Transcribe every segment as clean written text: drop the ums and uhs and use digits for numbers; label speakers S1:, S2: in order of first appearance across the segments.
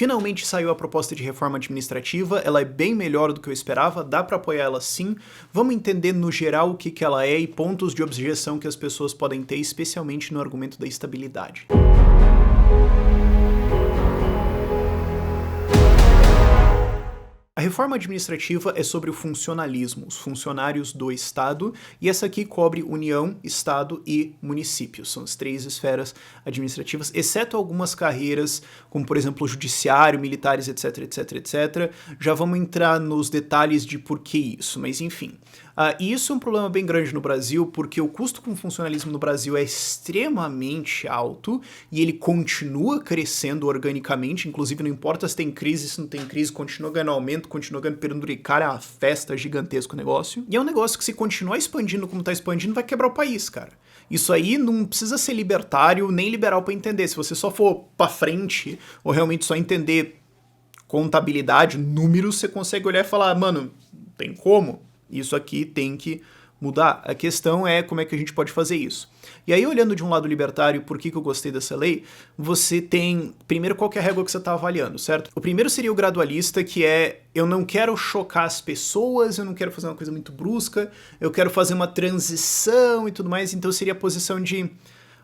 S1: Finalmente saiu a proposta de reforma administrativa, ela é bem melhor do que eu esperava, dá pra apoiar ela sim. Vamos entender no geral o que ela é e pontos de objeção que as pessoas podem ter, especialmente no argumento da estabilidade. A reforma administrativa é sobre o funcionalismo, os funcionários do Estado, e essa aqui cobre União, Estado e municípios. São as 3 esferas administrativas, exceto algumas carreiras, como por exemplo o judiciário, militares, etc, etc, etc. Já vamos entrar nos detalhes de por que isso, mas enfim. E isso é um problema bem grande no Brasil, porque o custo com o funcionalismo no Brasil é extremamente alto e ele continua crescendo organicamente, inclusive não importa se tem crise, se não tem crise, continua ganhando aumento, continua ganhando penduricário, é uma festa gigantesca o negócio. E é um negócio que se continuar expandindo como tá expandindo, vai quebrar o país, cara. Isso aí não precisa ser libertário nem liberal pra entender. Se você só for pra frente, ou realmente só entender contabilidade, números, você consegue olhar e falar, mano, tem como? Isso aqui tem que mudar. A questão é como é que a gente pode fazer isso. E aí, olhando de um lado libertário, por que eu gostei dessa lei, você tem, primeiro, qual que é a régua que você está avaliando, certo? O primeiro seria o gradualista, que é, eu não quero chocar as pessoas, eu não quero fazer uma coisa muito brusca, eu quero fazer uma transição e tudo mais, então seria a posição de...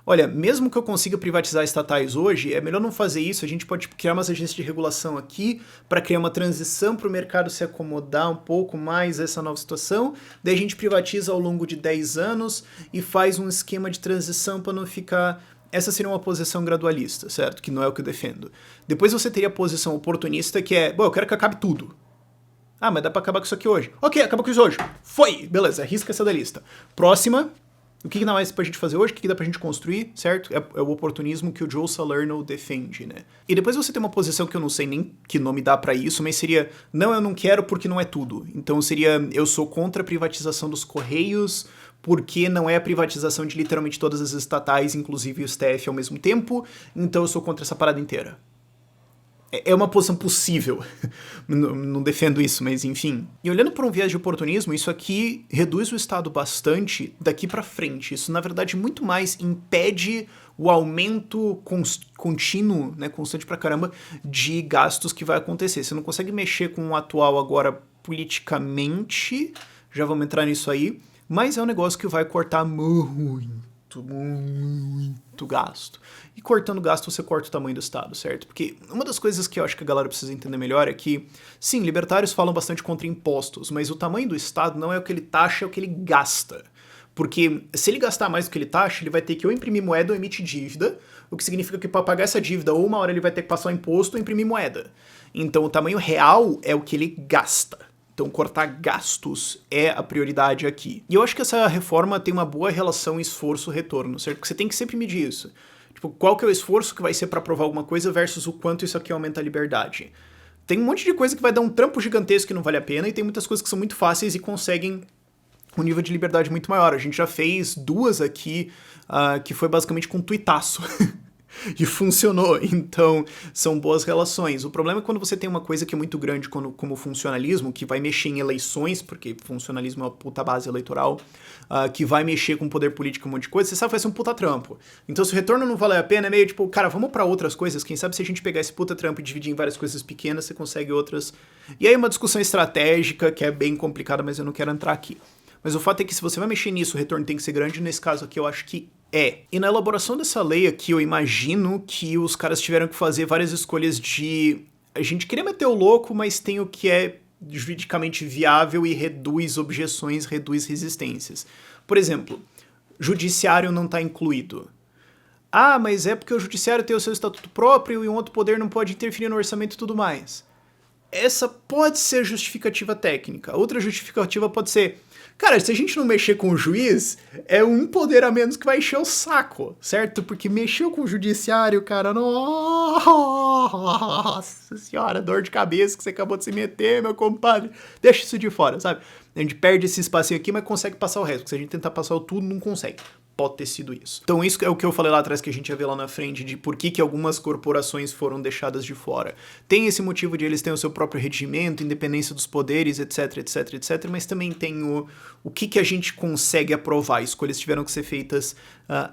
S1: Olha, mesmo que eu consiga privatizar estatais hoje, é melhor não fazer isso, a gente pode criar umas agências de regulação aqui para criar uma transição para o mercado se acomodar um pouco mais a essa nova situação, daí a gente privatiza ao longo de 10 anos e faz um esquema de transição para não ficar... Essa seria uma posição gradualista, certo? Que não é o que eu defendo. Depois você teria a posição oportunista, que é, bom, eu quero que acabe tudo. Ah, mas dá para acabar com isso aqui hoje. Ok, acaba com isso hoje. Foi! Beleza, risca essa da lista. Próxima... O que dá mais pra gente fazer hoje? O que dá pra gente construir, certo? É o oportunismo que o Joe Salerno defende, né? E depois você tem uma posição que eu não sei nem que nome dá pra isso, mas seria, não, eu não quero porque não é tudo. Então seria, eu sou contra a privatização dos Correios, porque não é a privatização de literalmente todas as estatais, inclusive o STF ao mesmo tempo, então eu sou contra essa parada inteira. É uma posição possível, não defendo isso, mas enfim. E olhando por um viés de oportunismo, isso aqui reduz o Estado bastante daqui pra frente. Isso, na verdade, muito mais impede o aumento contínuo, né, constante pra caramba, de gastos que vai acontecer. Você não consegue mexer com o atual agora politicamente, já vamos entrar nisso aí, mas é um negócio que vai cortar muito gasto. E cortando gasto, você corta o tamanho do Estado, certo? Porque uma das coisas que eu acho que a galera precisa entender melhor é que, sim, libertários falam bastante contra impostos, mas o tamanho do Estado não é o que ele taxa, é o que ele gasta. Porque se ele gastar mais do que ele taxa, ele vai ter que ou imprimir moeda ou emitir dívida, o que significa que para pagar essa dívida, ou uma hora ele vai ter que passar o imposto ou imprimir moeda. Então o tamanho real é o que ele gasta. Então, cortar gastos é a prioridade aqui. E eu acho que essa reforma tem uma boa relação esforço-retorno, certo? Porque você tem que sempre medir isso. Tipo, qual que é o esforço que vai ser para provar alguma coisa versus o quanto isso aqui aumenta a liberdade. Tem um monte de coisa que vai dar um trampo gigantesco que não vale a pena, e tem muitas coisas que são muito fáceis e conseguem um nível de liberdade muito maior. A gente já fez 2 aqui, que foi basicamente com um tuitaço. E funcionou, então são boas relações. O problema é quando você tem uma coisa que é muito grande como o funcionalismo, que vai mexer em eleições, porque funcionalismo é uma puta base eleitoral, que vai mexer com poder político, um monte de coisa, você sabe que vai ser um puta trampo. Então se o retorno não vale a pena, é meio tipo, cara, vamos pra outras coisas, quem sabe se a gente pegar esse puta trampo e dividir em várias coisas pequenas, você consegue outras. E aí é uma discussão estratégica que é bem complicada, mas eu não quero entrar aqui. Mas o fato é que se você vai mexer nisso, o retorno tem que ser grande, nesse caso aqui eu acho que é. E na elaboração dessa lei aqui, eu imagino que os caras tiveram que fazer várias escolhas de... A gente queria meter o louco, mas tem o que é juridicamente viável e reduz objeções, reduz resistências. Por exemplo, judiciário não está incluído. Ah, mas é porque o judiciário tem o seu estatuto próprio e um outro poder não pode interferir no orçamento e tudo mais. Essa pode ser justificativa técnica. Outra justificativa pode ser... Cara, se a gente não mexer com o juiz, é um poder a menos que vai encher o saco, certo? Porque mexeu com o judiciário, cara, nossa senhora, dor de cabeça que você acabou de se meter, meu compadre. Deixa isso de fora, sabe? A gente perde esse espacinho aqui, mas consegue passar o resto. Porque se a gente tentar passar o tudo, não consegue. pode ter sido isso. Então isso é o que eu falei lá atrás que a gente ia ver lá na frente, de por que algumas corporações foram deixadas de fora. Tem esse motivo de eles terem o seu próprio regimento, independência dos poderes, etc, etc, etc, mas também tem o que a gente consegue aprovar, escolhas tiveram que ser feitas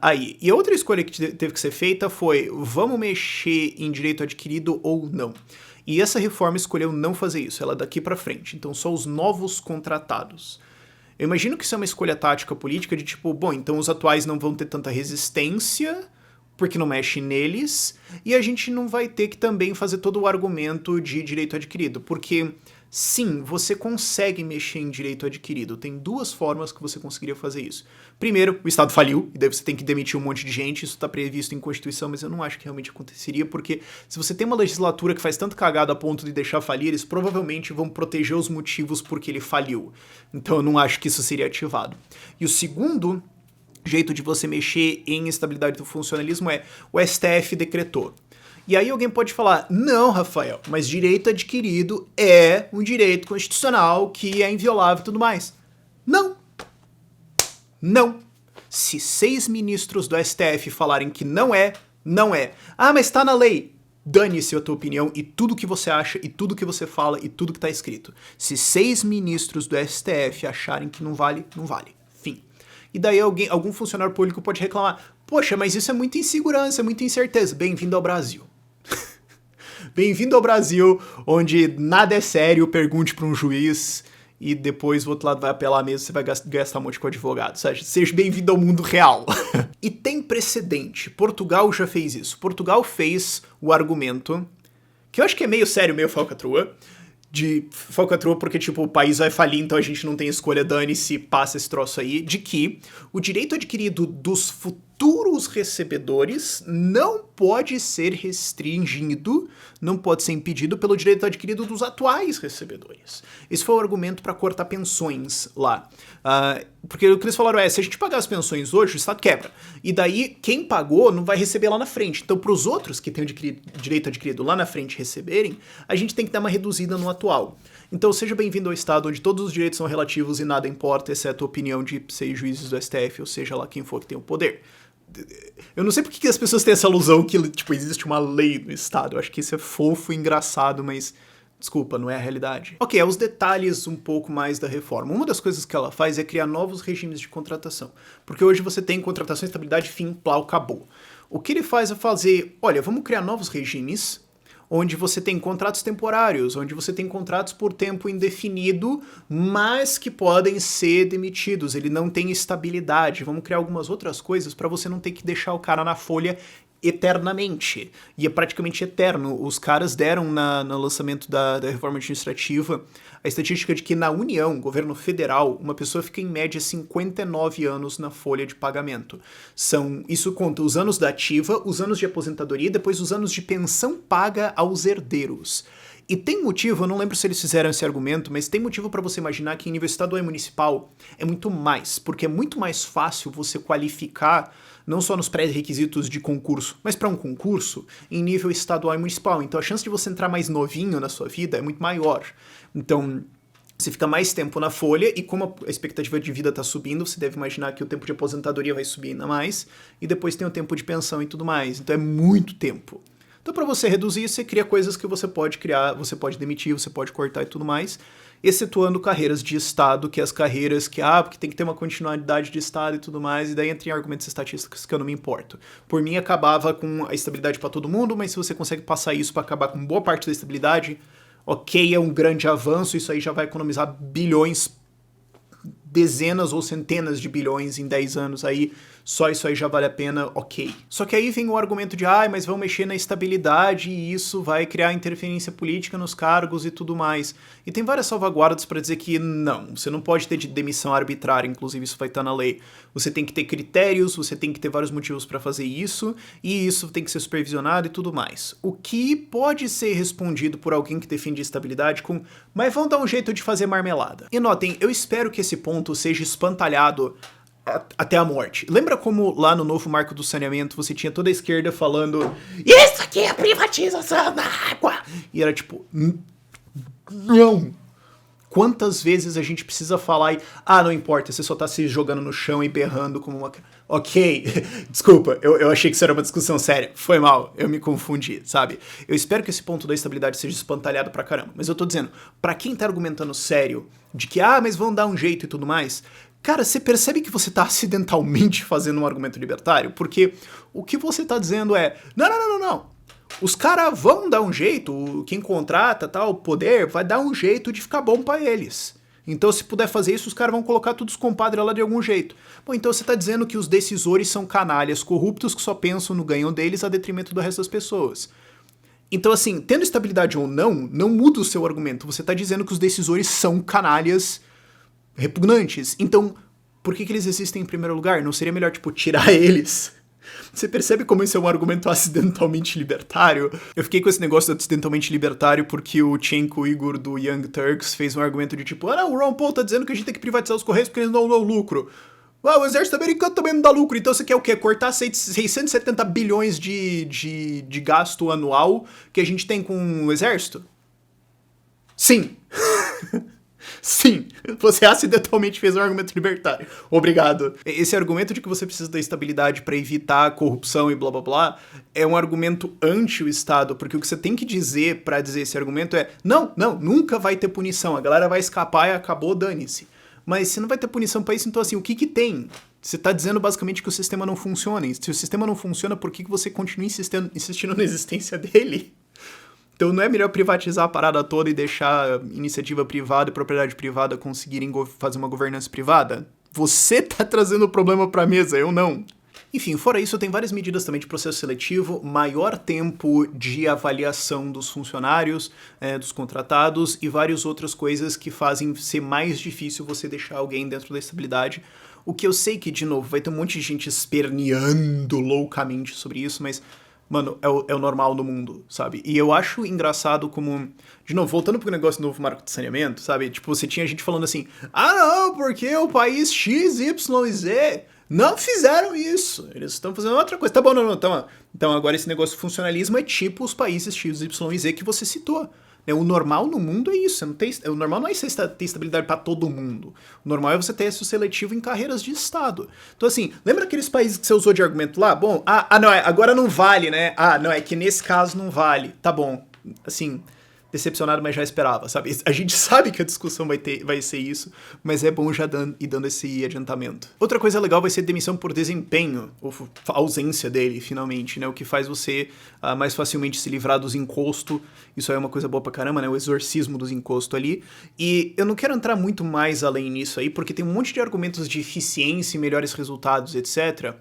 S1: aí. E a outra escolha que teve que ser feita foi, vamos mexer em direito adquirido ou não? E essa reforma escolheu não fazer isso, ela é daqui pra frente, então só os novos contratados. Eu imagino que isso é uma escolha tática política de tipo, bom, então os atuais não vão ter tanta resistência, porque não mexe neles, e a gente não vai ter que também fazer todo o argumento de direito adquirido, porque sim, você consegue mexer em direito adquirido, tem duas formas que você conseguiria fazer isso. Primeiro, o Estado faliu, e daí você tem que demitir um monte de gente, isso está previsto em Constituição, mas eu não acho que realmente aconteceria, porque se você tem uma legislatura que faz tanto cagada a ponto de deixar falir, eles provavelmente vão proteger os motivos porque ele faliu. Então eu não acho que isso seria ativado. E o segundo jeito de você mexer em estabilidade do funcionalismo é o STF decretou. E aí alguém pode falar, não, Rafael, mas direito adquirido é um direito constitucional que é inviolável e tudo mais. Não. Não. Se 6 ministros do STF falarem que não é, não é. Ah, mas tá na lei. Dane-se a tua opinião e tudo que você acha e tudo que você fala e tudo que tá escrito. Se 6 ministros do STF acharem que não vale, não vale. Fim. E daí algum funcionário público pode reclamar, poxa, mas isso é muita insegurança, é muita incerteza. Bem-vindo ao Brasil. Bem-vindo ao Brasil, onde nada é sério, pergunte para um juiz e depois o outro lado vai apelar mesmo, você vai gastar um monte com advogado, sabe? Seja bem-vindo ao mundo real. E tem precedente, Portugal já fez isso. Portugal fez o argumento, que eu acho que é meio sério, meio falcatrua, de falcatrua porque, tipo, o país vai falir, então a gente não tem escolha, dane-se, passa esse troço aí, de que o direito adquirido dos futuros recebedores não pode ser restringido, não pode ser impedido pelo direito adquirido dos atuais recebedores. Esse foi o argumento para cortar pensões lá. Porque o que eles falaram é, se a gente pagar as pensões hoje, o Estado quebra. E daí, quem pagou não vai receber lá na frente. Então, para os outros que têm o direito adquirido lá na frente receberem, a gente tem que dar uma reduzida no atual. Então, seja bem-vindo ao Estado onde todos os direitos são relativos e nada importa, exceto a opinião de 6 juízes do STF, ou seja lá quem for que tem o poder. Eu não sei porque que as pessoas têm essa ilusão que, tipo, existe uma lei no Estado. Eu acho que isso é fofo e engraçado, mas desculpa, não é a realidade. Ok, os detalhes um pouco mais da reforma. Uma das coisas que ela faz é criar novos regimes de contratação. Porque hoje você tem contratação, estabilidade, fim, plau, acabou. O que ele faz é fazer, olha, vamos criar novos regimes onde você tem contratos temporários, onde você tem contratos por tempo indefinido, mas que podem ser demitidos. Ele não tem estabilidade. Vamos criar algumas outras coisas para você não ter que deixar o cara na folha eternamente. E é praticamente eterno. Os caras deram no lançamento da reforma administrativa a estatística de que na União, governo federal, uma pessoa fica em média 59 anos na folha de pagamento. Isso conta os anos da ativa, os anos de aposentadoria e depois os anos de pensão paga aos herdeiros. E tem motivo, eu não lembro se eles fizeram esse argumento, mas tem motivo para você imaginar que em nível estadual e municipal é muito mais, porque é muito mais fácil você qualificar não só nos pré-requisitos de concurso, mas para um concurso em nível estadual e municipal. Então a chance de você entrar mais novinho na sua vida é muito maior. Então você fica mais tempo na folha e como a expectativa de vida está subindo, você deve imaginar que o tempo de aposentadoria vai subir ainda mais e depois tem o tempo de pensão e tudo mais. Então é muito tempo. Então, para você reduzir, você cria coisas que você pode criar, você pode demitir, você pode cortar e tudo mais, excetuando carreiras de Estado, que é as carreiras que, porque tem que ter uma continuidade de Estado e tudo mais, e daí entra em argumentos estatísticos que eu não me importo. Por mim, acabava com a estabilidade para todo mundo, mas se você consegue passar isso para acabar com boa parte da estabilidade, ok, é um grande avanço, isso aí já vai economizar bilhões, dezenas ou centenas de bilhões em 10 anos aí, só isso aí já vale a pena, ok. Só que aí vem o argumento de, mas vão mexer na estabilidade e isso vai criar interferência política nos cargos e tudo mais. E tem várias salvaguardas para dizer que não, você não pode ter demissão arbitrária, inclusive isso vai estar na lei. Você tem que ter critérios, você tem que ter vários motivos para fazer isso, e isso tem que ser supervisionado e tudo mais. O que pode ser respondido por alguém que defende estabilidade com, mas vão dar um jeito de fazer marmelada. E notem, eu espero que esse ponto seja espantalhado até a morte. Lembra como lá no novo marco do saneamento você tinha toda a esquerda falando isso aqui é privatização da água? E era tipo, não. Quantas vezes a gente precisa falar e, não importa, você só tá se jogando no chão e berrando como uma... Ok, desculpa, eu achei que isso era uma discussão séria. Foi mal, eu me confundi, sabe? Eu espero que esse ponto da estabilidade seja espantalhado pra caramba. Mas eu tô dizendo, pra quem tá argumentando sério, de que, mas vão dar um jeito e tudo mais, cara, você percebe que você tá acidentalmente fazendo um argumento libertário? Porque o que você tá dizendo é, não. Os caras vão dar um jeito, quem contrata, tal, o poder, vai dar um jeito de ficar bom pra eles. Então, se puder fazer isso, os caras vão colocar todos os compadres lá de algum jeito. Bom, então você tá dizendo que os decisores são canalhas corruptos que só pensam no ganho deles a detrimento do resto das pessoas. Então, assim, tendo estabilidade ou não muda o seu argumento. Você tá dizendo que os decisores são canalhas repugnantes. Então, por que eles existem em primeiro lugar? Não seria melhor, tipo, tirar eles? Você percebe como isso é um argumento acidentalmente libertário? Eu fiquei com esse negócio de acidentalmente libertário porque o Cenk Uygur do Young Turks fez um argumento de tipo, não, o Ron Paul tá dizendo que a gente tem que privatizar os Correios porque eles não dão lucro. O exército americano também não dá lucro, então você quer o quê? Cortar 670 bilhões de gasto anual que a gente tem com o exército? Sim. Sim, você acidentalmente fez um argumento libertário. Obrigado. Esse argumento de que você precisa da estabilidade para evitar a corrupção e blá blá blá é um argumento anti o Estado, porque o que você tem que dizer para dizer esse argumento é não, nunca vai ter punição, a galera vai escapar e acabou, dane-se. Mas se não vai ter punição pra isso, então assim, o que tem? Você tá dizendo basicamente que o sistema não funciona. E se o sistema não funciona, por que você continua insistindo na existência dele? Então não é melhor privatizar a parada toda e deixar iniciativa privada e propriedade privada conseguirem fazer uma governança privada? Você tá trazendo o problema pra mesa, eu não. Enfim, fora isso, tem várias medidas também de processo seletivo, maior tempo de avaliação dos funcionários, dos contratados e várias outras coisas que fazem ser mais difícil você deixar alguém dentro da estabilidade. O que eu sei que, de novo, vai ter um monte de gente esperneando loucamente sobre isso, mas... Mano, é o normal do mundo, sabe? E eu acho engraçado como... De novo, voltando pro negócio do novo marco de saneamento, sabe? Tipo, você tinha gente falando assim... não, porque o país X, Y e Z não fizeram isso. Eles estão fazendo outra coisa. Tá bom, não. Então agora esse negócio de funcionalismo é tipo os países X, Y e Z que você citou. O normal no mundo é isso. O normal não é você ter estabilidade pra todo mundo. O normal é você ter isso seletivo em carreiras de Estado. Então, assim, lembra aqueles países que você usou de argumento lá? Bom, não, agora não vale, né? Não, é que nesse caso não vale. Tá bom. Assim, decepcionado, mas já esperava, sabe? A gente sabe que a discussão vai ser isso, mas é bom já ir dando esse adiantamento. Outra coisa legal vai ser demissão por desempenho, ou a ausência dele, finalmente, né? O que faz você mais facilmente se livrar dos encostos. Isso aí é uma coisa boa pra caramba, né? O exorcismo dos encostos ali. E eu não quero entrar muito mais além nisso aí, porque tem um monte de argumentos de eficiência e melhores resultados, etc.,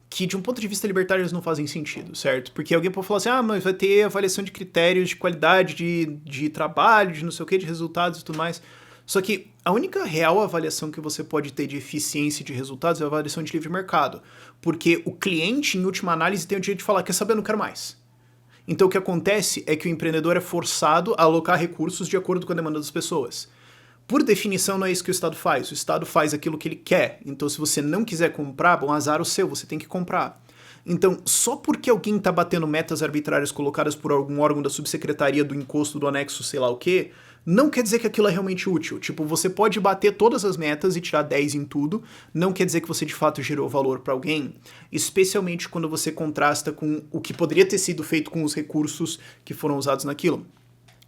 S1: que de um ponto de vista libertário eles não fazem sentido, certo? Porque alguém pode falar assim, mas vai ter avaliação de critérios de qualidade de trabalho, de não sei o que, de resultados e tudo mais. Só que a única real avaliação que você pode ter de eficiência e de resultados é a avaliação de livre mercado. Porque o cliente, em última análise, tem o direito de falar, quer saber, eu não quero mais. Então o que acontece é que o empreendedor é forçado a alocar recursos de acordo com a demanda das pessoas. Por definição, não é isso que o Estado faz. O Estado faz aquilo que ele quer. Então, se você não quiser comprar, bom, azar o seu, você tem que comprar. Então, só porque alguém está batendo metas arbitrárias colocadas por algum órgão da subsecretaria do encosto do anexo sei lá o quê, não quer dizer que aquilo é realmente útil. Tipo, você pode bater todas as metas e tirar 10 em tudo, não quer dizer que você de fato gerou valor para alguém, especialmente quando você contrasta com o que poderia ter sido feito com os recursos que foram usados naquilo.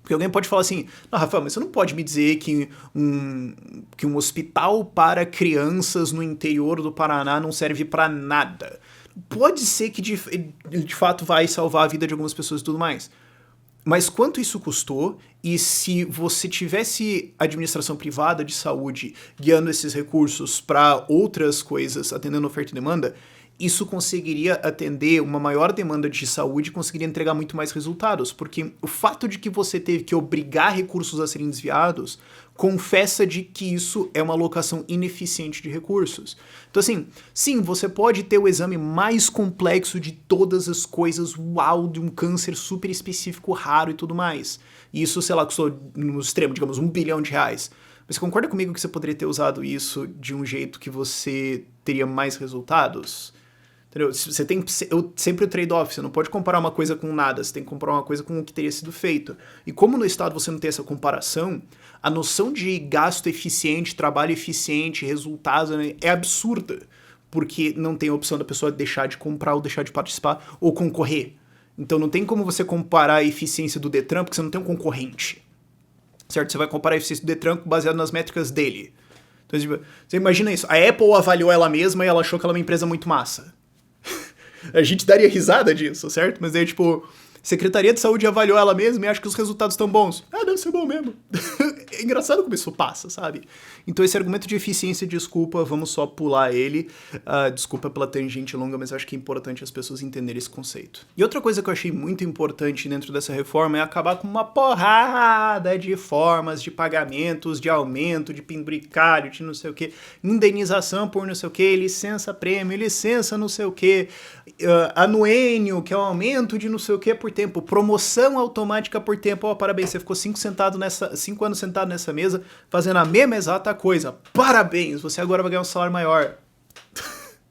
S1: Porque alguém pode falar assim, não, Rafael, mas você não pode me dizer que um hospital para crianças no interior do Paraná não serve para nada. Pode ser que de fato vai salvar a vida de algumas pessoas e tudo mais. Mas quanto isso custou, e se você tivesse administração privada de saúde guiando esses recursos para outras coisas, atendendo oferta e demanda, isso conseguiria atender uma maior demanda de saúde e conseguiria entregar muito mais resultados, porque o fato de que você teve que obrigar recursos a serem desviados confessa de que isso é uma alocação ineficiente de recursos. Então assim, sim, você pode ter o exame mais complexo de todas as coisas, uau, de um câncer super específico, raro e tudo mais. E isso, sei lá, custou no extremo, digamos, R$1 bilhão. Mas você concorda comigo que você poderia ter usado isso de um jeito que você teria mais resultados? Entendeu? Você tem sempre o trade-off, você não pode comparar uma coisa com nada, você tem que comparar uma coisa com o que teria sido feito. E como no Estado você não tem essa comparação, a noção de gasto eficiente, trabalho eficiente, resultados, né, é absurda. porque não tem a opção da pessoa deixar de comprar ou deixar de participar ou concorrer. Então não tem como você comparar a eficiência do Detran, porque você não tem um concorrente. Certo? Você vai comparar a eficiência do Detran baseado nas métricas dele. Então, você imagina isso. A Apple avaliou ela mesma e ela achou que ela é uma empresa muito massa. A gente daria risada disso, certo? Mas aí, tipo, Secretaria de Saúde avaliou ela mesma e acha que os resultados estão bons. Ah, deve ser bom mesmo. É engraçado como isso passa, sabe? Então esse argumento de eficiência, desculpa, vamos só pular ele. Desculpa pela tangente longa, mas eu acho que é importante as pessoas entenderem esse conceito. E outra coisa que eu achei muito importante dentro dessa reforma é acabar com uma porrada de formas de pagamentos, de aumento, de penduricalho, de não sei o que, indenização por não sei o que, licença prêmio, licença não sei o que, anuênio, que é um aumento de não sei o que por tempo, promoção automática por tempo. Ó, parabéns, você ficou 5 anos sentado nessa mesa fazendo a mesma exata coisa. Parabéns, você agora vai ganhar um salário maior.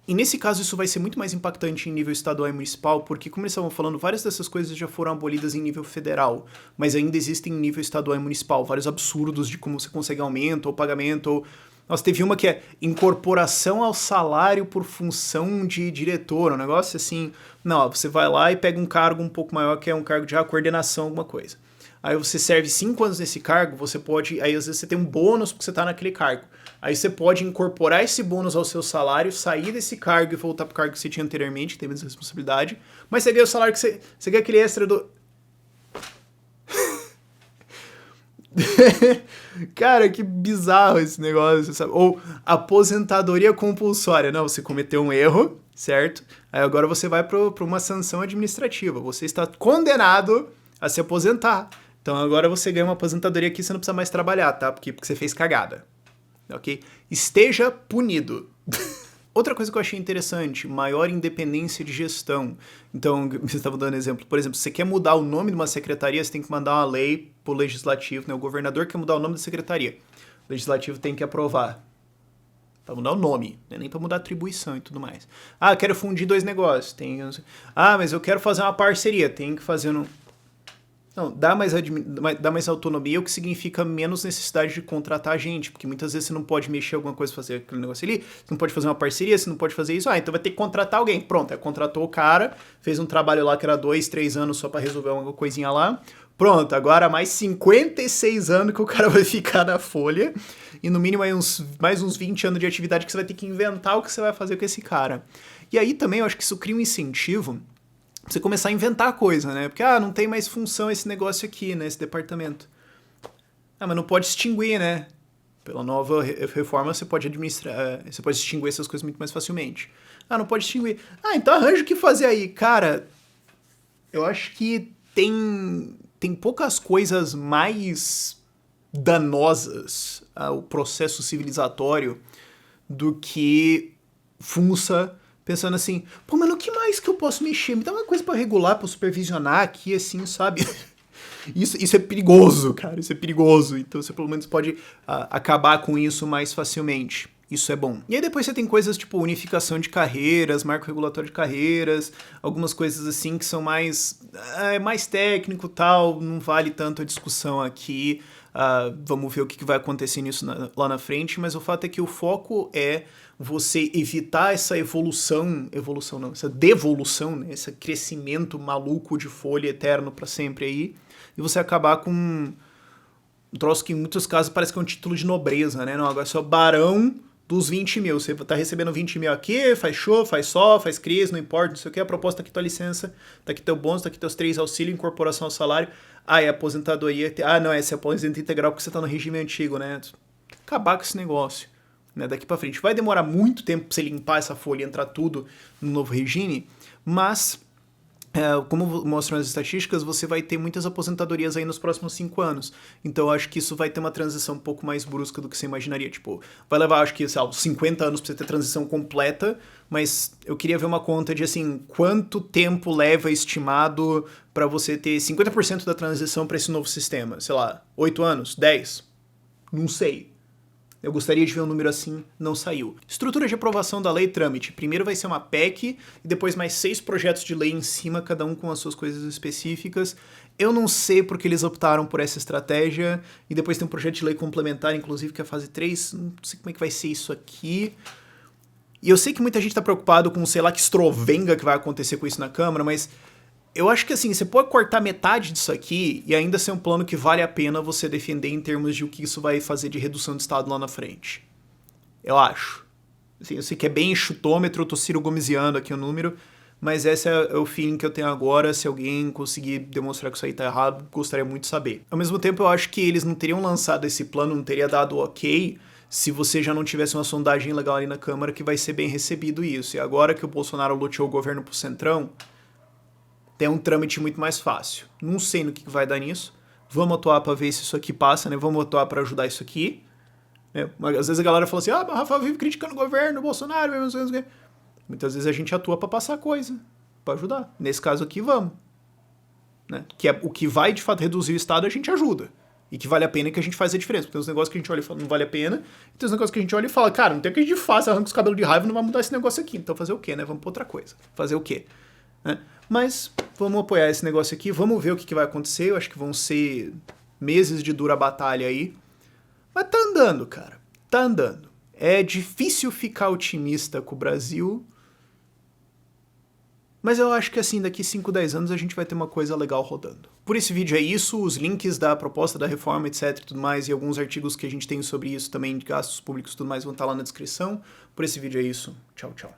S1: E nesse caso isso vai ser muito mais impactante em nível estadual e municipal, porque como eles estavam falando, várias dessas coisas já foram abolidas em nível federal, mas ainda existem em nível estadual e municipal, vários absurdos de como você consegue aumento ou pagamento, ou... Nossa, teve uma que é incorporação ao salário por função de diretor, um negócio assim. Não, você vai lá e pega um cargo um pouco maior, que é um cargo de coordenação, alguma coisa. Aí você serve 5 anos nesse cargo, você pode... Aí às vezes você tem um bônus porque você tá naquele cargo. Aí você pode incorporar esse bônus ao seu salário, sair desse cargo e voltar pro cargo que você tinha anteriormente, que tem menos responsabilidade. Mas você ganha o salário que você... Você ganha aquele extra do... Cara, que bizarro esse negócio, sabe? Ou aposentadoria compulsória. Não, você cometeu um erro, certo? Aí agora você vai para uma sanção administrativa. Você está condenado a se aposentar. Então agora você ganha uma aposentadoria aqui, você não precisa mais trabalhar, tá? Porque você fez cagada. Ok? Esteja punido. Outra coisa que eu achei interessante, maior independência de gestão. Então, você estava dando exemplo. Por exemplo, se você quer mudar o nome de uma secretaria, você tem que mandar uma lei pro legislativo, né? O governador quer mudar o nome da secretaria. O legislativo tem que aprovar. Para mudar o nome, né? Nem para mudar a atribuição e tudo mais. Ah, quero fundir 2 negócios. Mas eu quero fazer uma parceria. Tem que fazer no... Não, dá mais autonomia, o que significa menos necessidade de contratar gente, porque muitas vezes você não pode mexer alguma coisa, fazer aquele negócio ali, você não pode fazer uma parceria, você não pode fazer isso, então vai ter que contratar alguém. Pronto, aí contratou o cara, fez um trabalho lá que era 2, 3 anos só pra resolver uma coisinha lá, pronto, agora mais 56 anos que o cara vai ficar na folha, e no mínimo aí mais uns 20 anos de atividade que você vai ter que inventar o que você vai fazer com esse cara. E aí também eu acho que isso cria um incentivo você começar a inventar coisa, né? Porque, não tem mais função esse negócio aqui, né? Esse departamento. Mas não pode extinguir, né? Pela nova reforma você pode administrar, você pode extinguir essas coisas muito mais facilmente. Não pode extinguir. Então arranja o que fazer aí. Cara, eu acho que tem poucas coisas mais danosas ao processo civilizatório do que funça pensando assim, mas no que mais que eu posso mexer? Me dá uma coisa pra regular, pra supervisionar aqui, assim, sabe? Isso é perigoso, cara, isso é perigoso. Então você pelo menos pode acabar com isso mais facilmente. Isso é bom. E aí depois você tem coisas tipo unificação de carreiras, marco regulatório de carreiras, algumas coisas assim que são mais técnico e tal, não vale tanto a discussão aqui. Vamos ver o que vai acontecer nisso lá na frente, mas o fato é que o foco é você evitar essa essa devolução, né, esse crescimento maluco de folha eterno para sempre aí, e você acabar com um troço que em muitos casos parece que é um título de nobreza, né? Não, agora você é o barão dos 20 mil, você tá recebendo 20 mil aqui, faz show, faz só, faz crise, não importa, não sei o que, a proposta tá aqui tua licença, tá aqui teu bônus, tá aqui teus 3 auxílio, incorporação ao salário, é aposentadoria, não, essa é aposentadoria integral porque você tá no regime antigo, né? Acabar com esse negócio, né, daqui pra frente. Vai demorar muito tempo pra você limpar essa folha e entrar tudo no novo regime, mas... como mostram as estatísticas, você vai ter muitas aposentadorias aí nos próximos 5 anos. Então eu acho que isso vai ter uma transição um pouco mais brusca do que você imaginaria. Tipo, vai levar, acho que, sei lá, 50 anos pra você ter transição completa, mas eu queria ver uma conta de, assim, quanto tempo leva estimado pra você ter 50% da transição pra esse novo sistema. Sei lá, 8 anos? 10? Não sei. Eu gostaria de ver um número assim, não saiu. Estrutura de aprovação da lei e trâmite. Primeiro vai ser uma PEC e depois mais 6 projetos de lei em cima, cada um com as suas coisas específicas. Eu não sei porque eles optaram por essa estratégia. E depois tem um projeto de lei complementar, inclusive, que é a fase 3. Não sei como é que vai ser isso aqui. E eu sei que muita gente tá preocupado com, sei lá, que estrovenga que vai acontecer com isso na Câmara, mas eu acho que assim, você pode cortar metade disso aqui e ainda ser um plano que vale a pena você defender em termos de o que isso vai fazer de redução de Estado lá na frente. Eu acho. Assim, eu sei que é bem chutômetro, eu tô Ciro Gomesiano aqui o número, mas esse é o feeling que eu tenho agora. Se alguém conseguir demonstrar que isso aí tá errado, gostaria muito de saber. Ao mesmo tempo, eu acho que eles não teriam lançado esse plano, não teria dado ok, se você já não tivesse uma sondagem legal ali na Câmara que vai ser bem recebido isso. E agora que o Bolsonaro loteou o governo pro Centrão, tem um trâmite muito mais fácil. Não sei no que vai dar nisso. Vamos atuar pra ver se isso aqui passa, né? Vamos atuar pra ajudar isso aqui. Às vezes a galera fala assim, mas o Rafael vive criticando o governo, o Bolsonaro, muitas vezes a gente atua pra passar coisa, pra ajudar. Nesse caso aqui, vamos. Né? Que é o que vai, de fato, reduzir o Estado, a gente ajuda. E que vale a pena e que a gente faz a diferença. Porque tem uns negócios que a gente olha e fala, não vale a pena. E tem uns negócios que a gente olha e fala, cara, não tem o que a gente faça, arranca os cabelos de raiva, não vai mudar esse negócio aqui. Então fazer o quê, né? Vamos pra outra coisa. Fazer o quê? Né? Mas vamos apoiar esse negócio aqui, vamos ver o que vai acontecer. Eu acho que vão ser meses de dura batalha aí. Mas tá andando, cara. Tá andando. É difícil ficar otimista com o Brasil. Mas eu acho que assim, daqui 5, 10 anos a gente vai ter uma coisa legal rodando. Por esse vídeo é isso, os links da proposta da reforma, etc, tudo mais, e alguns artigos que a gente tem sobre isso também, de gastos públicos e tudo mais, vão estar lá na descrição. Por esse vídeo é isso. Tchau, tchau.